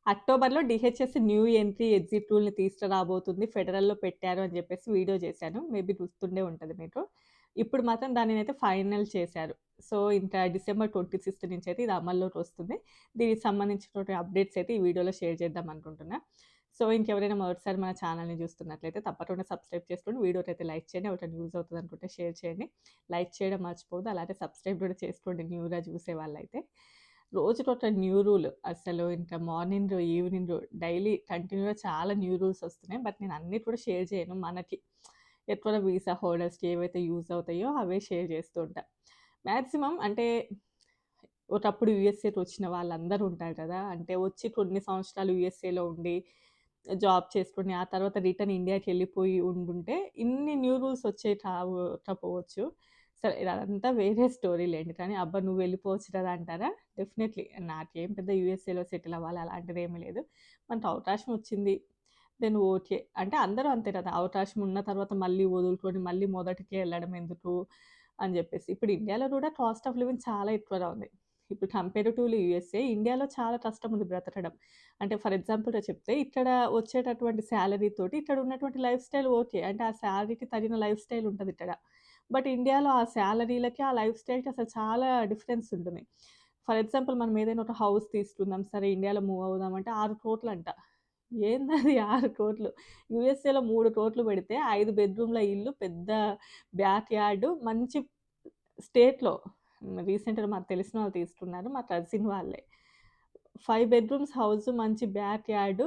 అక్టోబర్‌లో DHS new entry, exit రూల్‌ని తీసుకురాబోతుంది. ఫెడరల్‌లో పెట్టారు అని జెప్పేసి వీడియో చేశాను. మేబీ గుర్తుండే ఉంటది మీకు. ఇప్పుడు మాత్రం దానినైతే ఫైనల్ చేశారు. సో, ఇంకా డిసెంబర్ 26 నుంచయితే ఇది అమల్లోకి వస్తుంది. దీనికి సంబంధించినటువంటి అప్డేట్స్ అయితే ఈ వీడియోలో షేర్ చేద్దాం అనుకుంటున్నా. సో, ఇంకెవరైనా మొదటిసారి మన ఛానెల్‌ని చూస్తున్నట్లయితే తప్పకుండా సబ్స్క్రైబ్ చేసుకొని వీడియోకైతే లైక్ చేయండి. ఎవరికైనా యూజ్ అవుతది అనుకుంటే షేర్ చేయండి. లైక్ చేయడం మర్చిపోవద్దు. అలాగే సబ్స్క్రైబ్ కూడా చేసుకోండి న్యూగా చూసేవాళ్ళైతే. రోజుకొక న్యూ రూల్. అసలు ఇంకా మార్నింగ్, ఈవినింగ్ డైలీ కంటిన్యూ‌గా చాలా న్యూ రూల్స్ వస్తున్నాయి. బట్ నేను అన్నీ కూడా షేర్ చేయను. మనకి ఎక్కువ వీసా హోల్డర్స్‌కి ఏవైతే యూజ్ అవుతాయో అవే షేర్ చేస్తూ ఉంటా. మాక్సిమం అంటే ఒకప్పుడు యూఎస్ఏకి వచ్చిన వాళ్ళందరూ ఉంటారు కదా! అంటే వచ్చి కొన్ని సంవత్సరాలు యూఎస్ఏలో ఉండి జాబ్ చేసుకొని, ఆ తర్వాత రిటర్న్ ఇండియాకెళ్ళిపోయి ఉండుంటే ఇన్ని న్యూ రూల్స్ వచ్చేవి కాకపోవచ్చు. సరే అదంతా వేరే స్టోరీ లెండి. కానీ అబ్బా! నువ్వు వెళ్ళిపోవచ్చు కదా అంటారా? డెఫినైట్‌లీ. నాకేం పెద్ద యూఎస్ఏలో సెటిల్ అవ్వాలి అలాంటిదేమీ లేదు. మనకు అవకాశం వచ్చింది. Then okay. అంటే అందరూ అంతే కదా! అవకాశం ఉన్న తర్వాత మళ్ళీ వదులుకొని మళ్ళీ మొదటికే ఎళ్ళడం ఎందుకు అని జెప్పేసి. ఇప్పుడు ఇండియాలో గూడా కాస్ట్ ఆఫ్ లివింగ్ చాలా ఎక్కువగా ఉంది. ఇప్పుడు కంపారిటివ్‌లీ యూఎస్ఏ, ఇండియాలో చాలా కష్టం ఉంది బ్రతకడం. అంటే ఫర్ ఎగ్జాంపుల్‌గా చెప్తే ఇక్కడ వచ్చేటటువంటి సాలరీ తోటి ఇక్కడ ఉన్నటువంటి లైఫ్ స్టైల్ ఓకే. అంటే ఆ సాలరీకి తగిన లైఫ్ స్టైల్ ఉంటదిక్కడ. బట్ ఇండియాలో ఆ సాలరీలకి, ఆ లైఫ్ స్టైల్‌కి అసలు చాలా డిఫరెన్స్ ఉంటుంది. ఫర్ ఎగ్జాంపుల్ మనం ఏదైనా ఒక హౌస్ తీసుకుందాం. సరే ఇండియాలో మూవ్ అవుదాం అంటే 6,00,00,000 అంట. ఏందది 6,00,00,000 యూఎస్ఏలో 3,00,00,000 పెడితే 5 బెడ్‌రూమ్‌ల ఇల్లు, పెద్ద బ్యాక్ యార్డ్, మంచి స్టేట్‌లో. రీసెంట్‌గా మాకు తెలిసిన వాళ్ళు తీసుకున్నారు. మా కజిన్ వాళ్ళే. 5 బెడ్‌రూమ్స్ హౌస్, మంచి బ్యాక్ యార్డ్,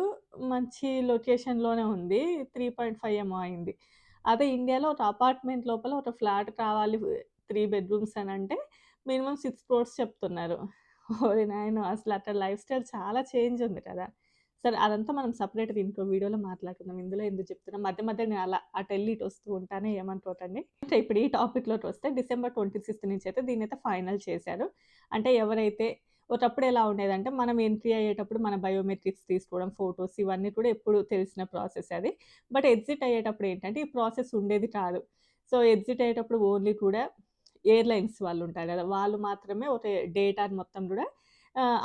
మంచి లొకేషన్‌లోనే ఉంది. 3.5 ఏమో అయింది. అదే ఇండియాలో ఒక అపార్ట్‌మెంట్ లోపల ఒక ఫ్లాట్ కావాలి, 3 బెడ్‌రూమ్స్ అనంటే మినిమమ్ 6,00,00,000 చెప్తున్నారు. ఓరి నాయనో! అసలు అక్కడ లైఫ్ స్టైల్ చాలా చేంజ్ ఉంది కదా! సరే అదంతా మనం సెపరేట్‌గా ఇంకో వీడియోలో మాట్లాడుకుందాం. ఇందులో ఎందుకు చెప్తున్నా, మధ్య మధ్య నేను అలా అటెళ్లి ఇటొస్తూ ఉంటాను. ఏమనుకోకండి. అంటే ఇప్పుడు ఈ టాపిక్‌లోకొస్తే డిసెంబర్ 26 నుంచయితే దీన్నైతే ఫైనల్ చేశారు. అంటే ఎవరైతే ఒకప్పుడు ఎలా ఉండేదంటే మనం ఎంట్రీ అయ్యేటప్పుడు మన బయోమెట్రిక్స్ తీసుకోవడం, ఫోటోస్ ఇవన్నీ కూడా ఎప్పుడు తెలిసిన ప్రాసెస్ అది. బట్ ఎగ్జిట్ అయ్యేటప్పుడు ఏంటంటే ఈ ప్రాసెస్ ఉండేది కాదు. సో, ఎగ్జిట్ అయ్యేటప్పుడు ఓన్లీ కూడా ఎయిర్‌లైన్స్ వాళ్ళుంటారు గదా! వాళ్ళు మాత్రమే ఒక డేటాని మొత్తం గూడా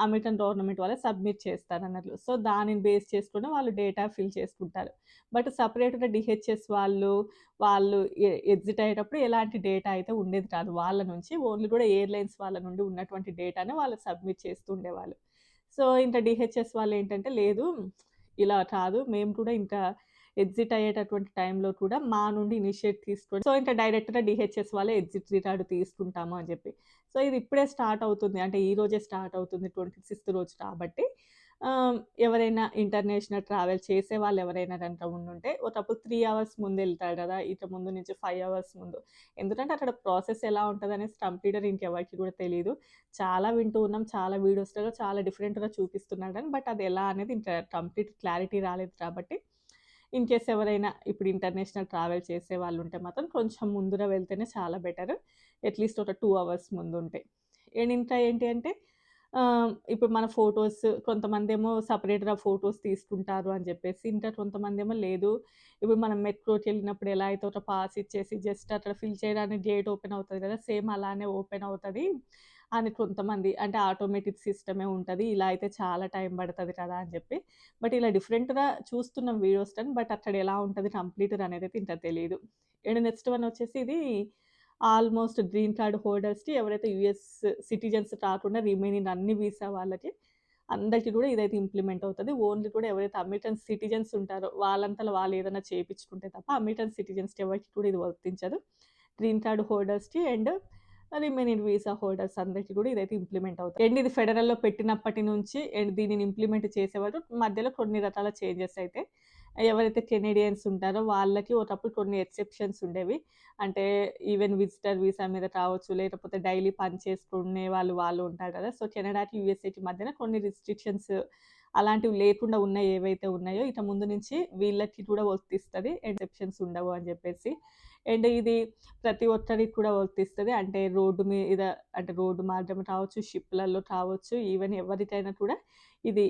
అమెరికన్ గవర్నమెంట్ వాళ్ళే సబ్మిట్ చేస్తారన్నట్లు. సో, దానిని బేస్ చేసుకొని వాళ్ళు డేటా ఫిల్ చేసుకుంటారు. బట్ సెపరేట్‌గా డీహెచ్ఎస్ వాళ్ళు ఎగ్జిట్ అయ్యేటప్పుడు ఎలాంటి డేటా అయితే ఉండేది కాదు వాళ్ళ నుంచి. ఓన్లీ కూడా ఎయిర్‌లైన్స్ వాళ్ళ నుండి ఉన్నటువంటి డేటానే వాళ్ళు సబ్మిట్ చేస్తూ ఉండేవాళ్ళు. సో, ఇంకా డీహెచ్ఎస్ వాళ్ళేంటంటే లేదు, ఇలా కాదు, మేము కూడా ఇంకా ఎగ్జిట్ అయ్యేటటువంటి టైంలో కూడా మా నుండి ఇనిషియేట్ తీసుకొని సో, ఇంకా డైరెక్ట్‌గా డీహెచ్ఎస్ వాళ్ళే ఎగ్జిట్ రికార్డ్ తీసుకుంటాము అని చెప్పి. సో, ఇది ఇప్పుడే స్టార్ట్ అవుతుంది. అంటే ఈ రోజే స్టార్ట్ అవుతుంది. 26థ్ రోజు కాబట్టి ఎవరైనా ఇంటర్నేషనల్ ట్రావెల్ చేసేవాళ్ళు ఎవరైనా గనుక ఉండుంటే ఒకప్పుడు 3 అవర్స్ ముందెళ్తారు గదా! ఇక ముందు నుంచి 5 అవర్స్ ముందు. ఎందుకంటే అక్కడ ప్రాసెస్ ఎలా ఉంటదనేసి కంప్లీట్‌గా ఇంకెవరికీ కూడా తెలీదు. చాలా వింటూ ఉన్నాం. చాలా వీడియోస్‌లలో చాలా డిఫరెంట్‌గా చూపిస్తున్నారు గానీ, బట్ అది ఎలా అనేది ఇంకా కంప్లీట్ క్లారిటీ రాలేదు కాబట్టి, ఇన్ కేస్ ఎవరైనా ఇప్పుడు ఇంటర్నేషనల్ ట్రావెల్ చేసేవాళ్ళుంటే మాత్రం కొంచెం ముందుగా వెళ్తేనే చాలా బెటర్. అట్‌లీస్ట్ ఒక 2 అవర్స్ ముందుంటే. అండ్ ఇంకా ఏంటి అంటే ఇప్పుడు మన ఫోటోస్ కొంతమందేమో సెపరేట్‌గా ఫోటోస్ తీసుకుంటారు అని జెప్పేసి, ఇంకా కొంతమందేమో లేదు. ఇప్పుడు మనం మెట్రోకెళ్ళినప్పుడు ఎలా అయితే ఒక పాస్ ఇచ్చేసి జస్ట్ అక్కడ ఫిల్ చేయడానికి గేట్ ఓపెన్ అవుతది గదా! సేమ్ అలానే ఓపెన్ అవుతది అని కొంతమంది. అంటే ఆటోమేటిక్ సిస్టమే ఉంటది. ఇలా అయితే చాలా టైం పడతది కదా! అని జెప్పి. బట్ ఇలా డిఫరెంట్‌గా చూస్తున్నాం వీడియోస్ కానీ, బట్ అక్కడ ఎలా ఉంటది కంప్లీట్‌గా అనేదైతే ఇంకా తెలీదు. అండ్ నెక్స్ట్ వన్ వచ్చేసి ఇది ఆల్‌మోస్ట్ గ్రీన్ కార్డ్ హోల్డర్స్‌కి, ఎవరైతే యూఎస్ సిటిజన్స్ కాకుండా రిమైనింగ్ అన్ని వీసా వాళ్ళకి అందరికి కూడా ఇదైతే ఇంప్లిమెంట్ అవుతది. ఓన్లీ కూడా ఎవరైతే అమెరికన్ సిటిజన్స్ ఉంటారో వాళ్ళంతట వాళ్ళు ఏదైనా చేపించుకుంటే తప్ప అమెరికన్ సిటిజన్స్‌కి ఎవరికీ కూడా ఇది వర్తించదు. గ్రీన్ కార్డ్ హోల్డర్స్‌కి అండ్ రిమైనింగ్ వీసా హోల్డర్స్ అందరికి కూడా ఇదైతే ఇంప్లిమెంట్ అవుతది. అండ్ ఇది ఫెడరల్‌లో పెట్టినప్పటి నుంచి అండ్ దీనిని ఇంప్లిమెంట్ చేసేవారు మధ్యలో కొన్ని రకాల చేంజెస్ అయితే ఎవరైతే కెనేడియన్స్ ఉంటారో వాళ్ళకి ఒకప్పుడు కొన్ని ఎక్సెప్షన్స్ ఉండేవి. అంటే ఈవెన్ విజిటర్ వీసా మీద కావచ్చు, లేకపోతే డైలీ పని చేసుకునే వాళ్ళు ఉంటారు కదా! సో, కెనడాకి, యూఎస్ఏకి మధ్యన కొన్ని రిస్ట్రిక్షన్స్ అలాంటివి లేకుండా ఉన్నాయి ఏవైతే ఉన్నాయో ఇక ముందు నుంచి వీళ్ళకి కూడా వర్తిస్తది. ఎక్సెప్షన్స్ ఉండవు అని చెప్పేసి. అండ్ ఇది ప్రతి ఒక్కరికి కూడా వర్తిస్తది. అంటే రోడ్డు మీద, అంటే రోడ్డు మార్గం కావచ్చు, షిప్‌లలో కావచ్చు, ఈవెన్ ఎవరికైనా కూడా ఇది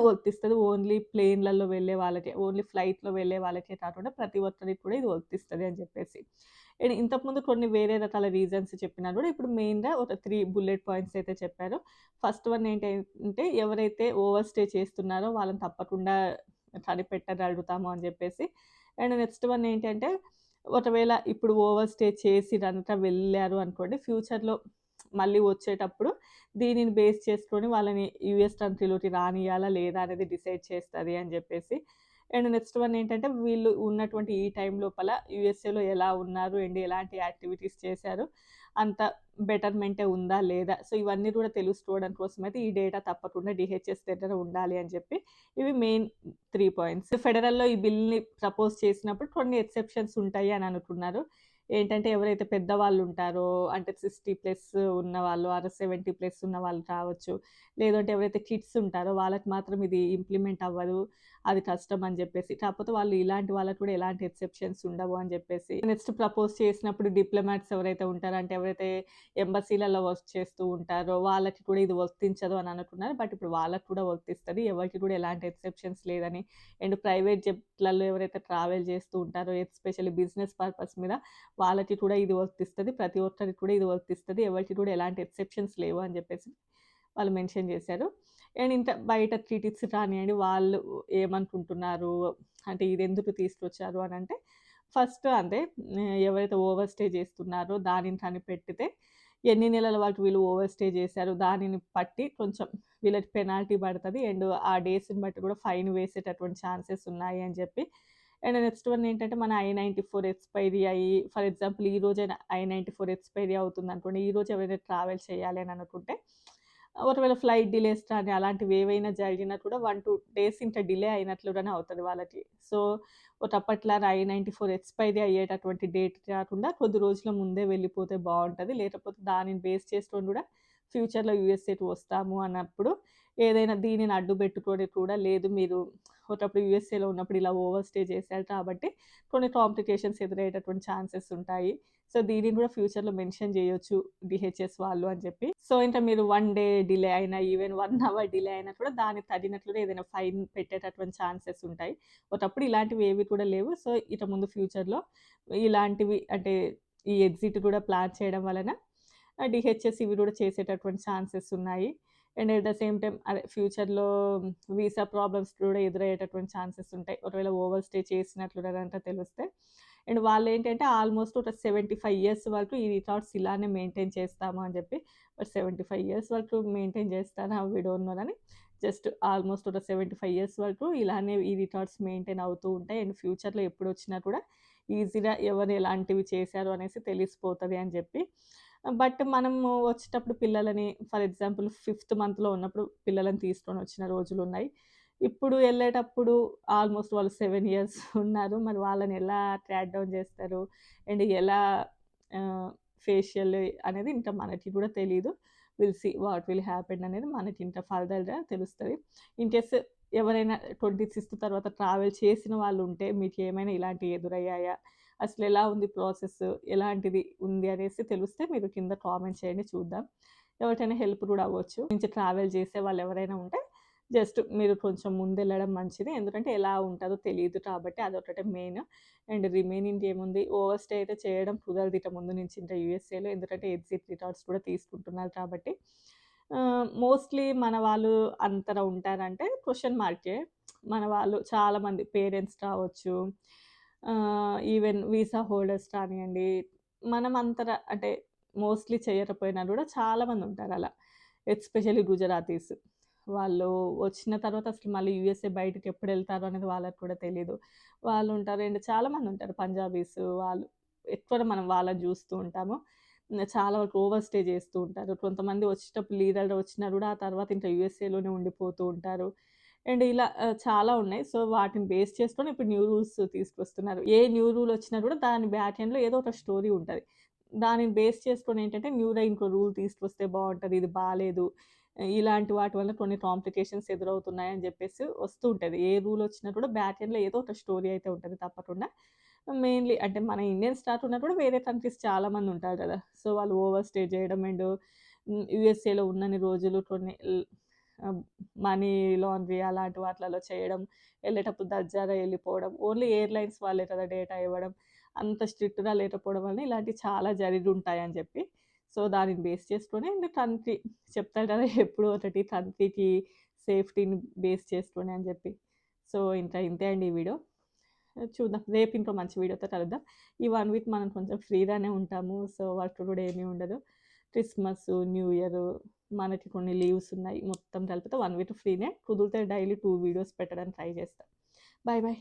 వర్తిస్తది. ఓన్లీ ప్లేన్‌లలో వెళ్ళే వాళ్ళకే, ఓన్లీ ఫ్లైట్‌లో వెళ్ళే వాళ్ళకే కాకుండా ప్రతి ఒక్కరికి కూడా ఇది వర్తిస్తది అని చెప్పేసి. అండ్ ఇంతకుముందు కొన్ని వేరే రకాల రీజన్స్ చెప్పినా గూడా ఇప్పుడు మెయిన్‌గా ఒక 3 బుల్లెట్ పాయింట్స్ అయితే చెప్పారు. ఫస్ట్ వన్ ఏంటంటే ఎవరైతే ఓవర్ స్టే చేస్తున్నారో వాళ్ళని తప్పకుండా కనిపెట్టగలుగుతాము అని జెప్పేసి. అండ్ నెక్స్ట్ వన్ ఏంటంటే ఒకవేళ ఇప్పుడు ఓవర్ స్టే చేసి గనక వెళ్లారు అనుకోండి ఫ్యూచర్‌లో మళ్ళీ వచ్చేటప్పుడు దీనిని బేస్ చేసుకొని వాళ్ళని యూఎస్ కంట్రీలోకి రానియ్యాలా లేదా అనేది డిసైడ్ చేస్తది అని జెప్పేసి. అండ్ నెక్స్ట్ వన్ ఏంటంటే వీళ్ళు ఉన్నటువంటి ఈ టైం లోపల యూఎస్ఏలో ఎలా ఉన్నారు అండ్ ఎలాంటి యాక్టివిటీస్ చేశారు, అంత బెటర్‌మెంటే ఉందా లేదా? సో, ఇవన్నీ కూడా తెలుసుకోవడం కోసమైతే ఈ డేటా తప్పకుండా డీహెచ్ఎస్ దగ్గర ఉండాలి అని చెప్పి ఇవి మెయిన్ 3 పాయింట్స్. ఫెడరల్‌లో ఈ బిల్‌ని ప్రపోజ్ చేసినప్పుడు కొన్ని ఎక్సెప్షన్స్ ఉంటాయి అని అనుకున్నారు. ఏంటంటే ఎవరైతే పెద్దవాళ్ళుంటారో అంటే 60+ ఉన్నవాళ్ళు, 70+ ఉన్నవాళ్ళు కావచ్చు. లేదంటే ఎవరైతే కిడ్స్ ఉంటారో వాళ్ళకి మాత్రం ఇది ఇంప్లిమెంట్ అవ్వదు. అది కష్టం అని జెప్పేసి. కాకపోతే వాళ్ళు ఇలాంటి వాళ్ళకి కూడా ఎలాంటి ఎక్సెప్షన్స్ ఉండవు అని జెప్పేసి. నెక్స్ట్ ప్రపోజ్ చేసినప్పుడు డిప్లొమాట్స్ ఎవరైతే ఉంటారో అంటే ఎవరైతే ఎంబసీలలో వర్క్ చేస్తూ ఉంటారో వాళ్ళకి కూడా ఇది వర్తించదు అని అనుకున్నారు. బట్ ఇప్పుడు వాళ్ళకి కూడా వర్తిస్తది. ఎవరికీ కూడా ఎలాంటి ఎక్సెప్షన్స్ లేదని. అండ్ ప్రైవేట్ జెట్‌లలో ఎవరైతే ట్రావెల్ చేస్తూ ఉంటారో ఎస్పెషల్లీ బిజినెస్ పర్పస్ మీద వాళ్ళకి కూడా ఇది వర్తిస్తది. ప్రతి ఒక్కరికి కూడా ఇది వర్తిస్తది. ఎవరికీ కూడా ఎలాంటి ఎక్సెప్షన్స్ లేవు అని జెప్పేసి వాళ్ళు మెన్షన్ జేశారు. అండ్ ఇంకా బయట క్రిటిక్స్ కానియండి వాళ్ళు ఏమనుకుంటున్నారు, అంటే ఇదెందుకు తీసుకొచ్చారు అనంటే ఫస్ట్ అంతే ఎవరైతే ఓవర్ స్టే చేస్తున్నారో దానిని కనిపెట్టితే ఎన్ని నెలల వరకు వీళ్ళు ఓవర్ స్టే చేశారు దానిని బట్టి కొంచెం వీళ్ళకి పెనాల్టీ పడతది. అండ్ ఆ డేస్‌ని బట్టి కూడా ఫైన్ వేసేటటువంటి ఛాన్సెస్ ఉన్నాయి అని చెప్పి. అండ్ నెక్స్ట్ వన్ ఏంటంటే మన I-94 ఎక్స్‌పైరీ అయ్యి ఫర్ ఎగ్జాంపుల్ ఈ రోజే I-94 ఎక్స్‌పైరీ అవుతుందనుకోండి. ఈ రోజు ఎవరైనా ట్రావెల్ చేయాలి అని అనుకుంటే ఒకవేళ ఫ్లైట్ డిలేస్ కానీ అలాంటివి ఏవైనా జరిగినా కూడా 1, 2 డేస్ ఇంకా డిలే అయినట్లుగానే అవుతది వాళ్ళకి. సో, ఒకప్పట్లాగా I-94 ఎక్స్‌పైరీ అయ్యేటటువంటి డేట్ కాకుండా కొద్ది రోజుల ముందే వెళ్ళిపోతే బావుంటది. లేకపోతే దానిని బేస్ చేసుకొని గూడా ఫ్యూచర్‌లో యూఎస్ఏకి వస్తాము అన్నప్పుడు ఏదైనా దీనిని అడ్డుపెట్టుకొని కూడా లేదు మీరు ఒకప్పుడు యూఎస్ఏలో ఉన్నప్పుడు ఇలా ఓవర్ స్టే చేశారు కాబట్టి కొన్ని కాంప్లికేషన్స్ ఎదురయ్యేటటువంటి ఛాన్సెస్ ఉంటాయి. సో, దీనిని గూడా ఫ్యూచర్‌లో మెన్షన్ జేయొచ్చు డీహెచ్ఎస్ వాళ్ళు అని చెప్పి. సో, ఇంకా మీరు 1 డే డిలే అయినా, ఈవెన్ 1 అవర్ డిలే అయినా కూడా దానికి తగినట్లుగా ఏదైనా ఫైన్ పెట్టేటటువంటి ఛాన్సెస్ ఉంటాయి. ఒకప్పుడు ఇలాంటివి ఏవి కూడా లేవు. సో, ఇక ముందు ఫ్యూచర్‌లో ఇలాంటివి అంటే ఈ ఎగ్జిట్ కూడా ప్లాన్ చేయడం వలన డీహెచ్ఎస్ ఇవి కూడా చేసేటటువంటి ఛాన్సెస్ ఉన్నాయి. And at the same time అదే ఫ్యూచర్‌లో వీసా ప్రాబ్లమ్స్ కూడా ఎదురయ్యేటటువంటి ఛాన్సెస్ ఉంటాయి. ఒకవేళ ఓవర్ స్టే చేసినట్లు గనక తెలిస్తే. అండ్ వాళ్ళేంటంటే ఆల్‌మోస్ట్ ఒక 75 ఇయర్స్ వరకు ఈ రిసార్ట్స్ ఇలానే మెయింటైన్ చేస్తాము అని చెప్పి. బట్ 75 ఇయర్స్ వరకు మెయింటైన్ చేస్తారా వి డోంట్ నో గానీ జస్ట్ ఆల్‌మోస్ట్ ఒక 75 ఇయర్స్ వరకు ఇలానే ఈ రిసార్ట్స్ మెయింటైన్ అవుతూ ఉంటాయి. అండ్ ఫ్యూచర్‌లో ఎప్పుడొచ్చినా కూడా ఈజీగా ఎవరు ఎలాంటివి చేశారు అనేసి తెలిసిపోతది అని చెప్పి. బట్ మనము వచ్చేటప్పుడు పిల్లలని ఫర్ ఎగ్జాంపుల్ ఫిఫ్త్ మంత్‌లో ఉన్నప్పుడు పిల్లలని తీసుకొనొచ్చిన రోజులున్నాయి. ఇప్పుడు ఎళ్ళేటప్పుడు ఆల్‌మోస్ట్ వాళ్ళు 7 ఇయర్స్ ఉన్నారు. మరి వాళ్ళని ఎలా ట్రాక్ డౌన్ చేస్తారు? అండ్ ఎలా ఆహ్, ఫేషియల్ అనేది ఇంకా మనకి కూడా తెలీదు. Will see what will happen అనేది మనకి ఇంకా ఫర్దర్‌గా తెలుస్తది. ఇన్ కేస్ ఎవరైనా 26థ్ తర్వాత ట్రావెల్ చేసిన వాళ్ళుంటే మీకేమైనా ఇలాంటివి ఎదురయ్యాయా? అసలెలా ఉంది ప్రాసెస్? ఎలాంటిది ఉంది అనేసి తెలిస్తే మీరు కింద కామెంట్ చేయండి చూద్దాం. ఎవరికైనా హెల్ప్ కూడా అవ్వచ్చు. నుంచి ట్రావెల్ చేసే వాళ్ళెవరైనా ఉంటే జస్ట్ మీరు కొంచెం ముందెళ్ళడం మంచిది. ఎందుకంటే ఎలా ఉంటదో తెలీదు కాబట్టి అదొకటే మెయిన్. అండ్ రిమైనింగ్ ఏముంది ఓవర్ స్టే అయితే చేయడం కుదరదు ఇక ముందు నుంచి ఇంకా యూఎస్ఏలో. ఎందుకంటే ఎగ్జిట్ రిసార్ట్స్ కూడా తీసుకుంటున్నారు కాబట్టి. మోస్ట్‌లీ మన వాళ్ళు అంతలా ఉంటారంటే క్వెషన్ మార్కే. మన వాళ్ళు చాలామంది పేరెంట్స్ కావచ్చు, ఈవెన్ వీసా హోల్డర్స్ కానియండి, మనం అంతగా అంటే మోస్ట్‌లీ చేయకపోయినా కూడా చాలామందుంటారలా. Especially Gujaratis. వాళ్ళు వచ్చిన తర్వాత అసలు మళ్ళీ యూఎస్ఏ బయటికెప్పుడెళ్తారో అనేది వాళ్ళకి కూడా తెలీదు. వాళ్ళుంటారు అండ్ చాలామందుంటారు పంజాబీస్ వాళ్ళు. ఎక్కువగా మనం వాళ్ళని జూస్తూ ఉంటాము. చాలా వరకు ఓవర్ స్టే చేస్తూ ఉంటారు. కొంతమంది వచ్చేటప్పుడు లీగల్‌గా వచ్చినా గూడా ఆ తర్వాత ఇంకా యూఎస్ఏలోనే ఉండిపోతూ ఉంటారు. అండ్ ఇలా చాలా ఉన్నాయి. సో, వాటిని బేస్ చేసుకొని ఇప్పుడు న్యూ రూల్స్ తీసుకొస్తున్నారు. ఏ న్యూ రూల్ వచ్చినా గూడా దాని బ్యాక్ ఎండ్‌లో ఏదో ఒక స్టోరీ ఉంటది. దానిని బేస్ చేసుకొని ఏంటంటే న్యూగా ఇంకో రూల్ తీసుకొస్తే బావుంటది. ఇది బాలేదు. ఇలాంటి వాటి వల్ల కొన్ని కాంప్లికేషన్స్ ఎదురవుతున్నాయని జెప్పేసి వస్తూ ఉంటది. ఏ రూల్ వచ్చినా కూడా బ్యాక్ ఎండ్‌లో ఏదో ఒక స్టోరీ అయితే ఉంటది తప్పకుండా. మెయిన్‌లీ అంటే మన ఇండియన్స్ కాకుండా కూడా వేరే కంట్రీస్ చాలా మందుంటారు గదా! సో, వాళ్ళు ఓవర్ స్టే జేయడం అండ్ యూఎస్ఏలో ఉన్నన్ని రోజులు కొన్ని ఆహ్, మనీ లాండరీ అలాంటి వాటిలలో చేయడం, ఎళ్ళేటప్పుడు దర్జాగా ఎళ్ళిపోవడం, ఓన్లీ ఎయిర్‌లైన్స్ వాళ్ళే కదా డేటా ఇవ్వడం. అంత స్ట్రిక్ట్‌గా లేకపోవడం వల్ల ఇలాంటివి చాలా జరిగుంటాయని చెప్పి, సో, దానిని బేస్ చేసుకొని కంట్రీ చెప్తారు కదా! ఎప్పుడో ఒకటి కంట్రీకి సేఫ్టీని బేస్ చేసుకొని అని చెప్పి. సో, ఇంకా ఇంతే అండి ఈ వీడియో. చూద్దాం. రేపు ఇంకో మంచి వీడియోతో కలుద్దాం. ఈ 1 వీక్ మనం కొంచెం ఫ్రీగానే ఉంటాము. సో, వర్క్ కూడా ఏమీ ఉండదు. క్రిస్మస్సు, న్యూ ఇయరు, మనకి కొన్ని లీవ్స్ ఉన్నాయి. మొత్తం కలిపితే 1 వీక్ ఫ్రీనే. కుదిరితే డైలీ 2 వీడియోస్ పెట్టడానికి ట్రై చేస్తా. Bye bye.